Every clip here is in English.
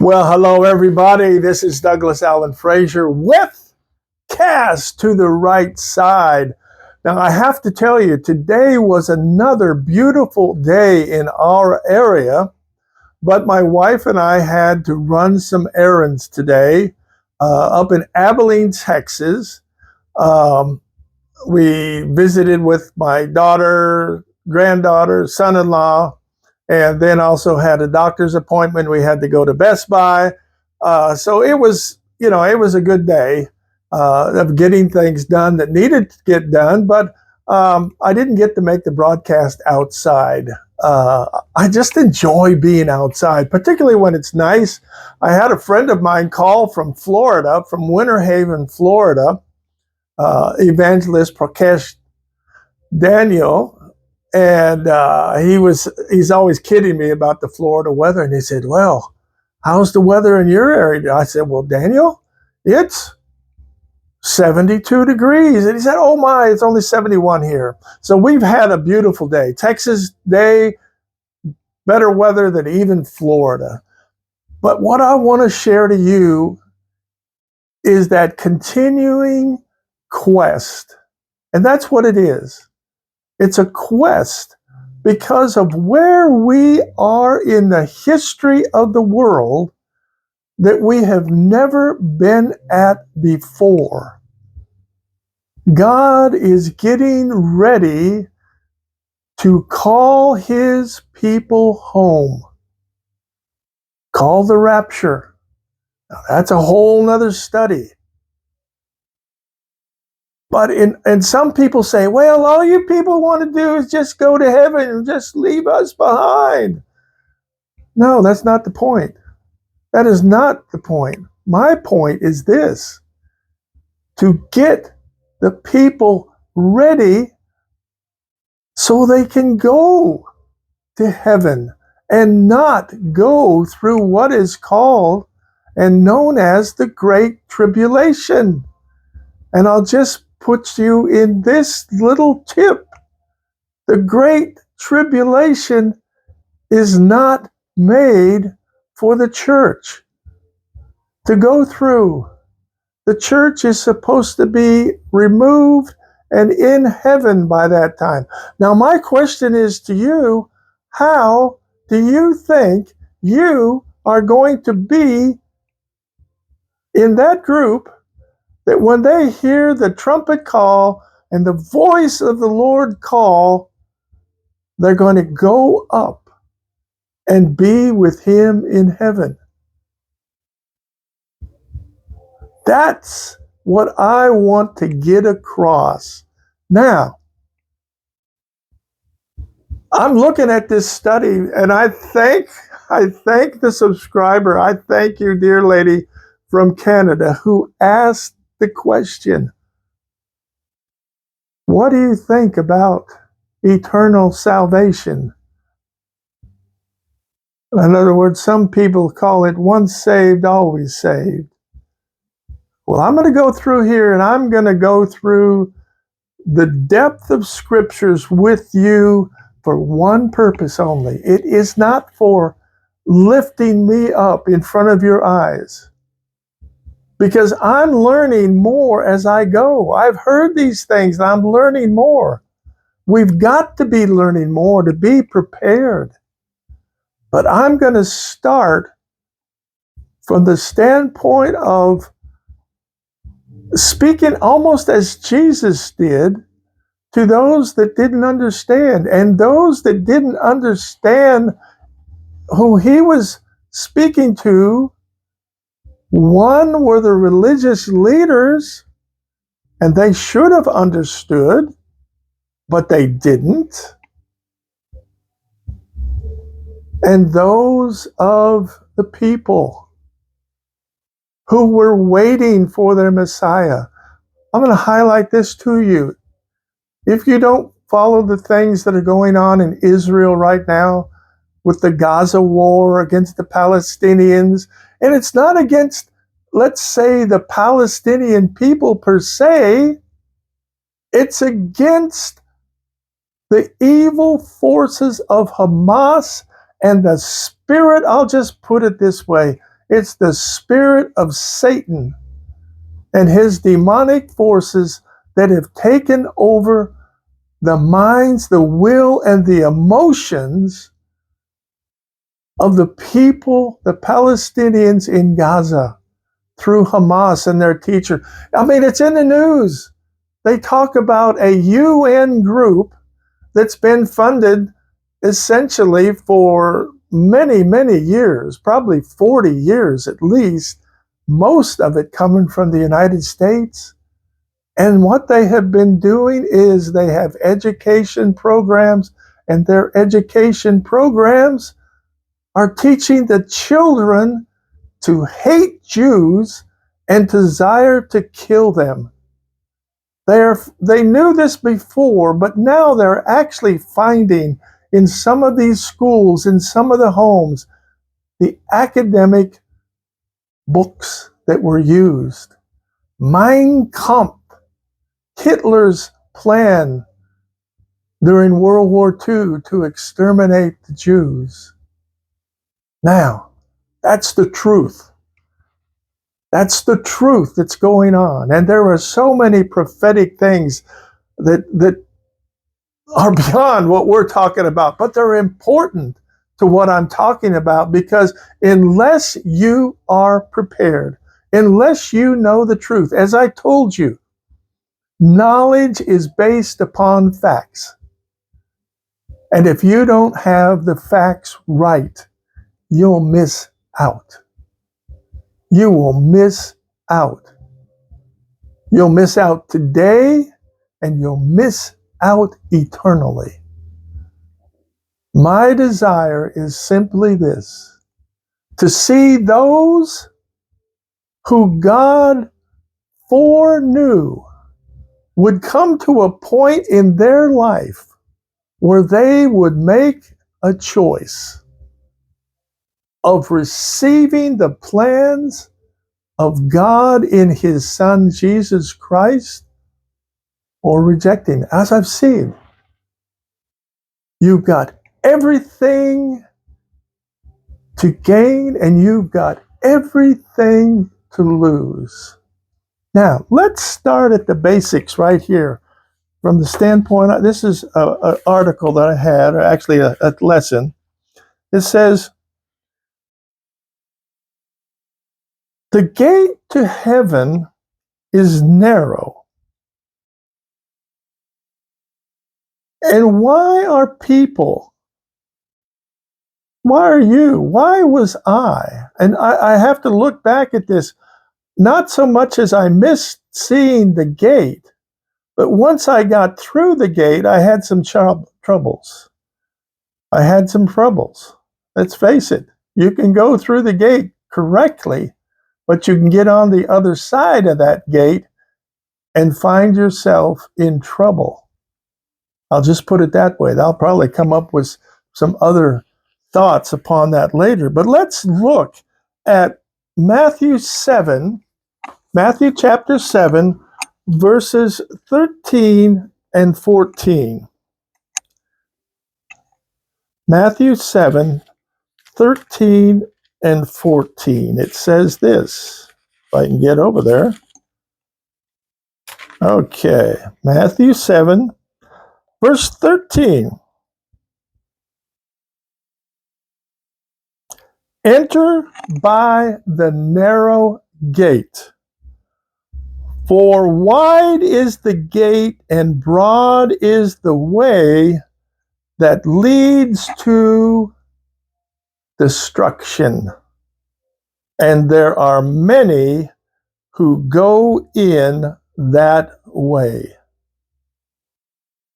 Well, hello, everybody. This is Douglas Allen Frazier with Cast to the Right Side. Now, I have to tell you, today was another beautiful day in our area, but my wife and I had to run some errands today up in Abilene, Texas. We visited with my daughter, granddaughter, son-in-law, and then also had a doctor's appointment. We had to go to Best Buy. So it was a good day of getting things done that needed to get done, but I didn't get to make the broadcast outside. I just enjoy being outside, particularly when it's nice. I had a friend of mine call from Florida, from Winter Haven, Florida, evangelist Prakesh Daniel. And he's always kidding me about the Florida weather. And he said, well, how's the weather in your area? I said, well, Daniel, it's 72 degrees. And he said, oh my, it's only 71 here. So we've had a beautiful day. Texas day, better weather than even Florida. But what I want to share to you is that continuing quest. And that's what it is. It's a quest because of where we are in the history of the world that we have never been at before. God is getting ready to call his people home. Call the rapture. Now, that's a whole nother study. But and some people say, well, all you people want to do is just go to heaven and just leave us behind. No, that's not the point. That is not the point. My point is this: to get the people ready so they can go to heaven and not go through what is called and known as the Great Tribulation. And I'll just put you in this little tip. The Great Tribulation is not made for the church to go through. The church is supposed to be removed and in heaven by that time. Now, my question is to you, how do you think you are going to be in that group that when they hear the trumpet call and the voice of the Lord call, they're going to go up and be with him in heaven? That's what I want to get across. Now, I'm looking at this study, and I thank the subscriber. I thank you, dear lady from Canada, who asked the question, what do you think about eternal salvation? In other words, some people call it once saved, always saved. Well, I'm going to go through here, and I'm going to go through the depth of scriptures with you for one purpose only. It is not for lifting me up in front of your eyes, because I'm learning more as I go. I've heard these things, and I'm learning more. We've got to be learning more to be prepared. But I'm going to start from the standpoint of speaking almost as Jesus did to those that didn't understand. And those that didn't understand who he was speaking to, one were the religious leaders, and they should have understood, but they didn't. And those of the people who were waiting for their Messiah. I'm going to highlight this to you. If you don't follow the things that are going on in Israel right now with the Gaza war against the Palestinians, and it's not against, let's say, the Palestinian people per se, it's against the evil forces of Hamas And the spirit, I'll just put it this way, it's the spirit of Satan and his demonic forces that have taken over the minds, the will, and the emotions of the people, the Palestinians in Gaza, through Hamas and their teacher. I mean, it's in the news. They talk about a UN group that's been funded essentially for many, many years, probably 40 years at least, most of it coming from the United States. And what they have been doing is they have education programs, and their education programs are teaching the children to hate Jews and desire to kill them. They knew this before, but now they're actually finding in some of these schools, in some of the homes, the academic books that were used. Mein Kampf, Hitler's plan during World War II to exterminate the Jews. Now, that's the truth. That's the truth that's going on. And there are so many prophetic things that are beyond what we're talking about, but they're important to what I'm talking about, because unless you are prepared, unless you know the truth, as I told you, knowledge is based upon facts. And if you don't have the facts right, you'll miss out. You will miss out. You'll miss out today, and you'll miss out eternally. My desire is simply this: to see those who God foreknew would come to a point in their life where they would make a choice of receiving the plans of God in his Son, Jesus Christ, or rejecting. As I've seen, you've got everything to gain and you've got everything to lose. Now, let's start at the basics right here. From the standpoint, this is an article that I had, or actually a lesson. It says, the gate to heaven is narrow. And why are you, why was I? And I have to look back at this, not so much as I missed seeing the gate, but once I got through the gate, I had some troubles. I had some troubles. Let's face it, you can go through the gate correctly, but you can get on the other side of that gate and find yourself in trouble. I'll just put it that way. I'll probably come up with some other thoughts upon that later. But let's look at Matthew chapter 7, verses 13 and 14. Matthew 7, 13 and 14. It says this, if I can get over there. Okay, Matthew 7, verse 13. Enter by the narrow gate, for wide is the gate and broad is the way that leads to destruction, and there are many who go in that way.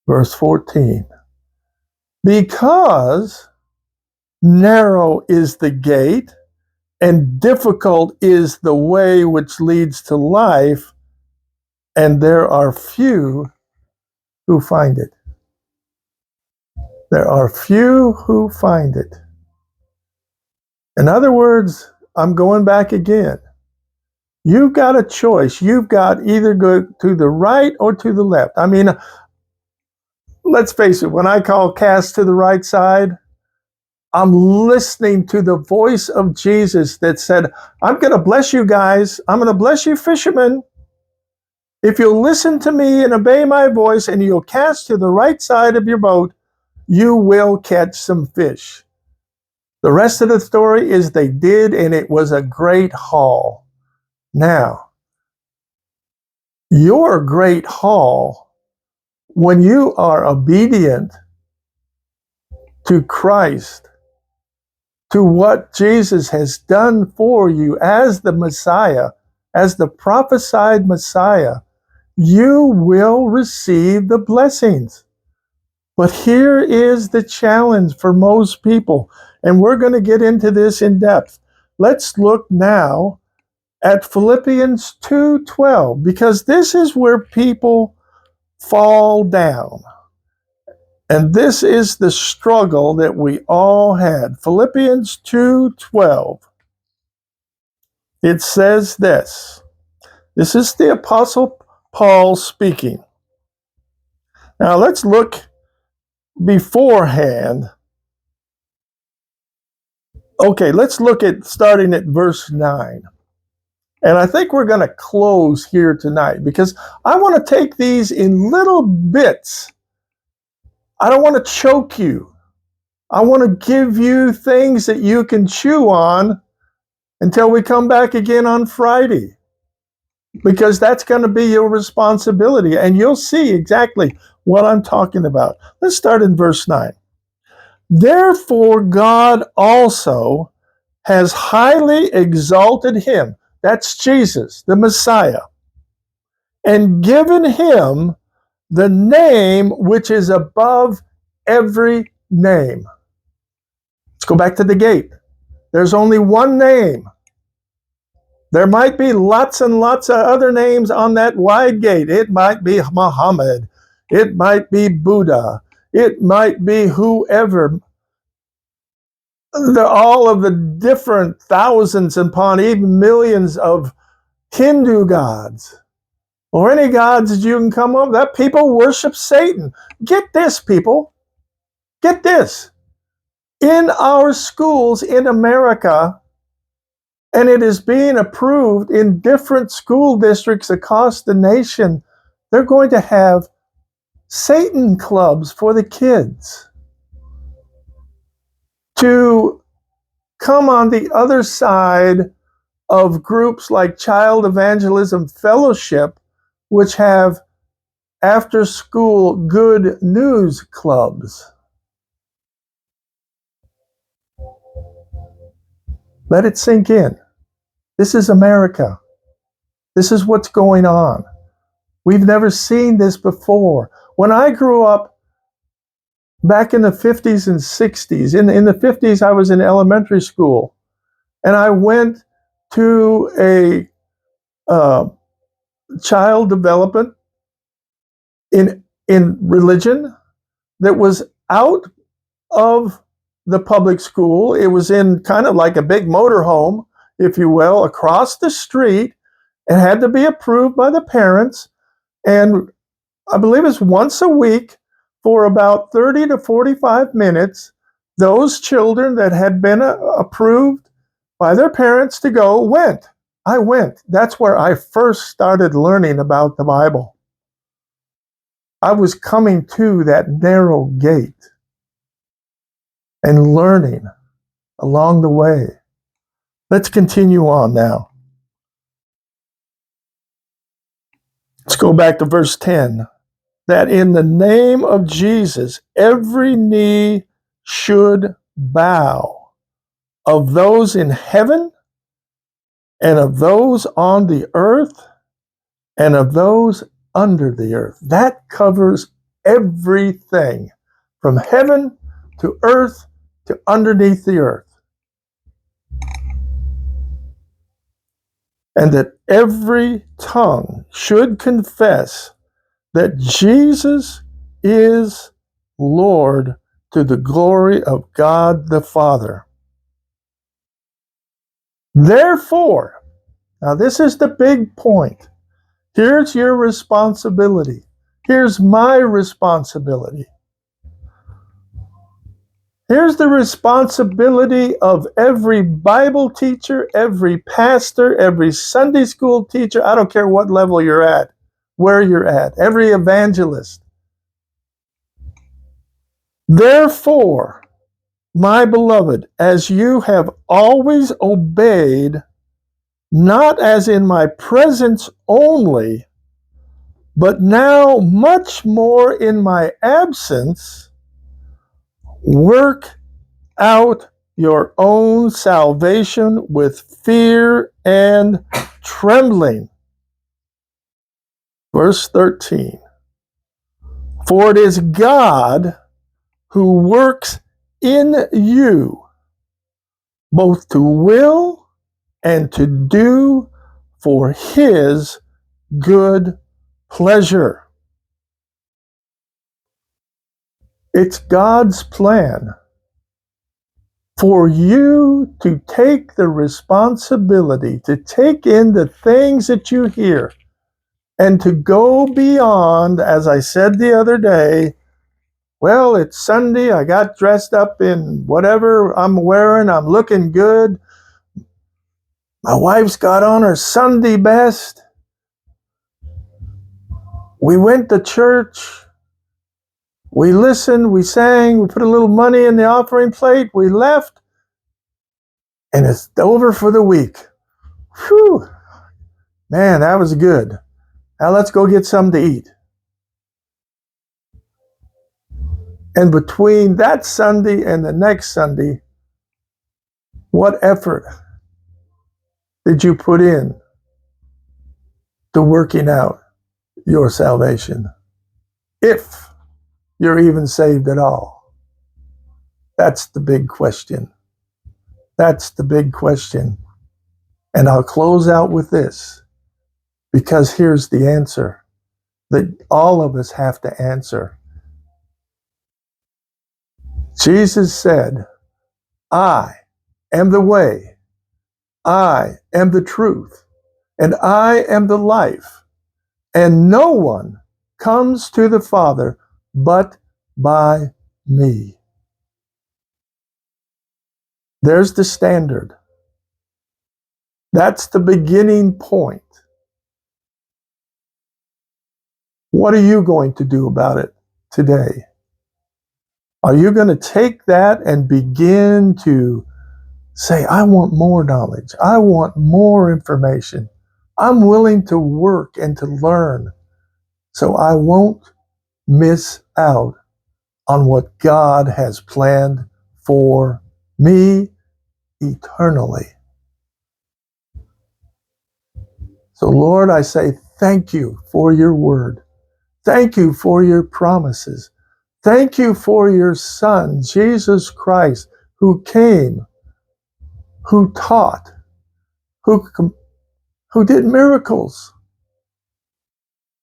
Verse 14. Because narrow is the gate and difficult is the way which leads to life, and there are few who find it. There are few who find it. In other words, I'm going back again. You've got a choice. You've got either go to the right or to the left. I mean, let's face it, when I call cast to the right side, I'm listening to the voice of Jesus that said, I'm going to bless you guys. I'm going to bless you fishermen. If you'll listen to me and obey my voice and you'll cast to the right side of your boat, you will catch some fish. The rest of the story is they did, and it was a great haul. Now, your great haul, when you are obedient to Christ, to what Jesus has done for you as the Messiah, as the prophesied Messiah, you will receive the blessings. But here is the challenge for most people, and we're going to get into this in depth. Let's look now at Philippians 2:12, because this is where people fall down. And this is the struggle that we all had. Philippians 2:12. It says this. This is the Apostle Paul speaking. Now let's look beforehand. Okay, let's look at starting at verse 9. And I think we're going to close here tonight because I want to take these in little bits. I don't want to choke you. I want to give you things that you can chew on until we come back again on Friday, because that's going to be your responsibility, and you'll see exactly what I'm talking about. Let's start in verse 9. Therefore, God also has highly exalted him, that's Jesus, the Messiah, and given him the name which is above every name. Let's go back to the gate. There's only one name. There might be lots and lots of other names on that wide gate. It might be Muhammad. It might be Buddha. It might be whoever. All of the different thousands upon even millions of Hindu gods, or any gods that you can come up with. That people worship Satan. Get this, people. Get this. In our schools in America, and it is being approved in different school districts across the nation, they're going to have Satan clubs for the kids to come on the other side of groups like Child Evangelism Fellowship, which have after-school good news clubs. Let it sink in. This is America. This is what's going on. We've never seen this before. When I grew up back in the 50s and 60s, in the 50s I was in elementary school, and I went to a child development in religion that was out of the public school. It was in kind of like a big motorhome, if you will, across the street. It had to be approved by the parents. And I believe it's once a week for about 30 to 45 minutes. Those children that had been approved by their parents to go went. I went. That's where I first started learning about the Bible. I was coming to that narrow gate and learning along the way. Let's continue on now. Let's go back to verse 10. That in the name of Jesus, every knee should bow, of those in heaven, and of those on the earth, and of those under the earth. That covers everything from heaven to earth to underneath the earth. And that every tongue should confess that Jesus is Lord, to the glory of God the Father. Therefore, now this is the big point. Here's your responsibility. Here's my responsibility. Here's the responsibility of every Bible teacher, every pastor, every Sunday school teacher. I don't care what level you're at, where you're at, every evangelist. Therefore, my beloved, as you have always obeyed, not as in my presence only, but now much more in my absence, work out your own salvation with fear and trembling. Verse 13. For it is God who works in you both to will and to do for his good pleasure. It's God's plan for you to take the responsibility, to take in the things that you hear, and to go beyond, as I said the other day, well, it's Sunday, I got dressed up in whatever I'm wearing, I'm looking good. My wife's got on her Sunday best. We went to church. We listened, we sang, we put a little money in the offering plate, we left, and it's over for the week. Whew. Man, that was good. Now let's go get something to eat. And between that Sunday and the next Sunday, what effort did you put in to working out your salvation? If you're even saved at all. That's the big question. That's the big question. And I'll close out with this, because here's the answer that all of us have to answer. Jesus said, I am the way, I am the truth, and I am the life, and no one comes to the Father but by me. There's the standard. That's the beginning point. What are you going to do about it today? Are you going to take that and begin to say, I want more knowledge. I want more information. I'm willing to work and to learn so I won't miss out on what God has planned for me eternally. So, Lord, I say thank you for your word. Thank you for your promises. Thank you for your Son, Jesus Christ, who came, who taught, who did miracles,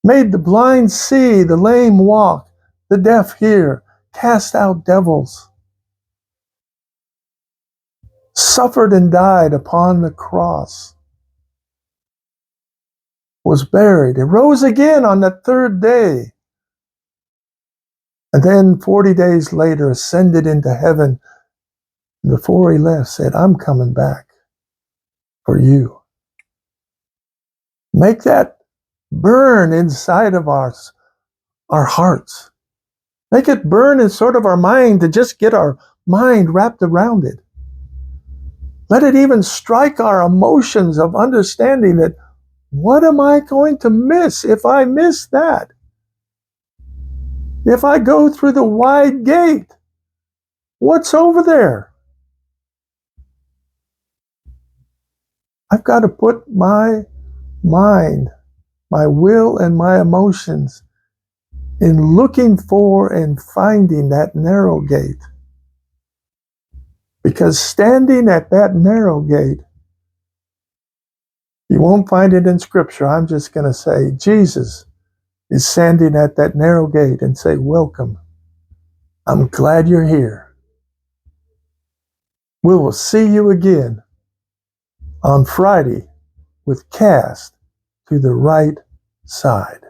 made the blind see, the lame walk, the deaf hear, cast out devils, suffered and died upon the cross, was buried, and rose again on the third day, and then 40 days later ascended into heaven. Before he left, said, I'm coming back for you. Make that burn inside of our hearts. Make it burn in sort of our mind, to just get our mind wrapped around it. Let it even strike our emotions of understanding that, what am I going to miss if I miss that? If I go through the wide gate, what's over there? I've got to put my mind, my will, and my emotions in looking for and finding that narrow gate. Because standing at that narrow gate, you won't find it in Scripture. I'm just going to say Jesus is standing at that narrow gate and say, welcome. I'm glad you're here. We will see you again on Friday with Cast to the Right Side.